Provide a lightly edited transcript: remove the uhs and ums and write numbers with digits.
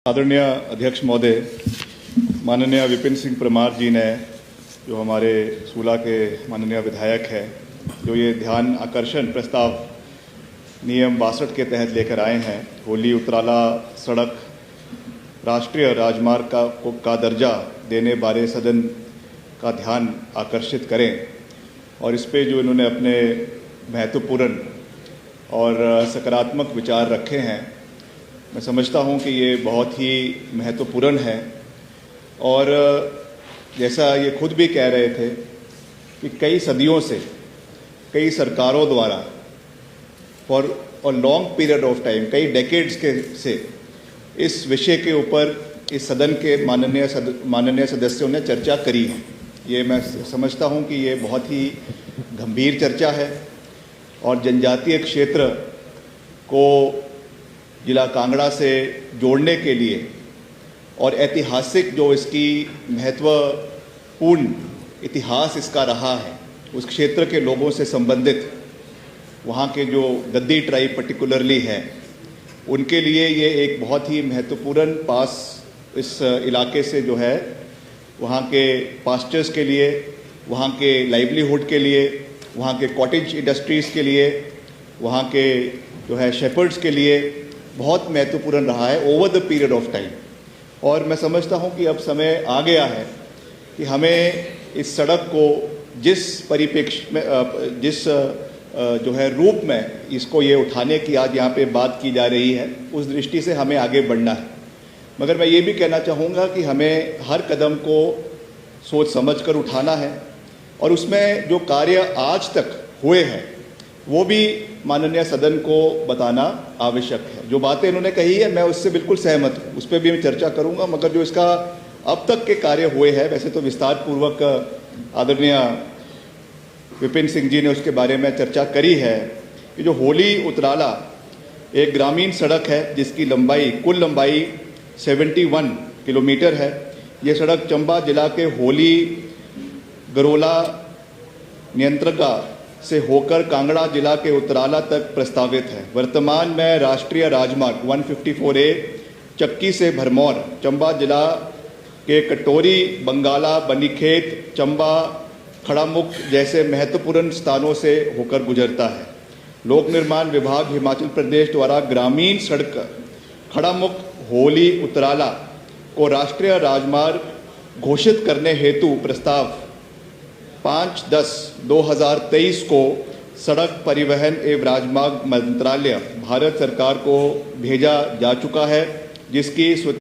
आदरणीय अध्यक्ष महोदय, माननीय विपिन सिंह परमार जी ने, जो हमारे सूला के माननीय विधायक है, जो ये ध्यान आकर्षण प्रस्ताव नियम 62 के तहत लेकर आए हैं, होली उतराला सड़क राष्ट्रीय राजमार्ग का दर्जा देने बारे सदन का ध्यान आकर्षित करें और इस पे जो इन्होंने अपने महत्वपूर्ण और सकारात्मक विचार रखे हैं, मैं समझता हूं कि ये बहुत ही महत्वपूर्ण है। और जैसा ये खुद भी कह रहे थे कि कई सदियों से कई सरकारों द्वारा for a long period of time, कई डेकेड्स से इस विषय के ऊपर इस सदन के माननीय सदस्यों ने चर्चा करी है। ये मैं समझता हूं कि ये बहुत ही गंभीर चर्चा है और जनजातीय क्षेत्र को जिला कांगड़ा से जोड़ने के लिए और ऐतिहासिक जो इसकी महत्वपूर्ण इतिहास इसका रहा है, उस क्षेत्र के लोगों से संबंधित वहाँ के जो गद्दी ट्राइब पर्टिकुलरली है, उनके लिए ये एक बहुत ही महत्वपूर्ण पास इस इलाके से जो है वहाँ के पास्चर्स के लिए, वहाँ के लाइवलीहुड के लिए, वहाँ के कॉटेज इंडस्ट्रीज़ के लिए, वहाँ के जो है शेपर्ड्स के लिए बहुत महत्वपूर्ण रहा है over the period of time. और मैं समझता हूँ कि अब समय आ गया है कि हमें इस सड़क को जिस परिप्रेक्ष्य में जो है रूप में इसको ये उठाने की आज यहाँ पे बात की जा रही है, उस दृष्टि से हमें आगे बढ़ना है। मगर मैं ये भी कहना चाहूँगा कि हमें हर कदम को सोच समझ कर उठाना है और उसमें जो कार्य आज तक हुए हैं वो भी माननीय सदन को बताना आवश्यक है। जो बातें इन्होंने कही है मैं उससे बिल्कुल सहमत हूँ, उस पर भी मैं चर्चा करूँगा। मगर जो इसका अब तक के कार्य हुए हैं, वैसे तो विस्तार पूर्वक आदरणीय विपिन सिंह जी ने उसके बारे में चर्चा करी है कि जो होली उतराला एक ग्रामीण सड़क है जिसकी कुल लंबाई 71 किलोमीटर है। ये सड़क चंबा जिला के होली गरोला नियंत्रका से होकर कांगड़ा जिला के उतराला तक प्रस्तावित है। वर्तमान में राष्ट्रीय राजमार्ग 154A चक्की से भरमौर, चंबा जिला के कटोरी, बंगाला, बनीखेत, चंबा, खड़ामुख जैसे महत्वपूर्ण स्थानों से होकर गुजरता है। लोक निर्माण विभाग हिमाचल प्रदेश द्वारा ग्रामीण सड़क खड़ामुख होली उतराला को राष्ट्रीय राजमार्ग घोषित करने हेतु प्रस्ताव 5/10/2023 को सड़क परिवहन एवं राजमार्ग मंत्रालय भारत सरकार को भेजा जा चुका है, जिसकी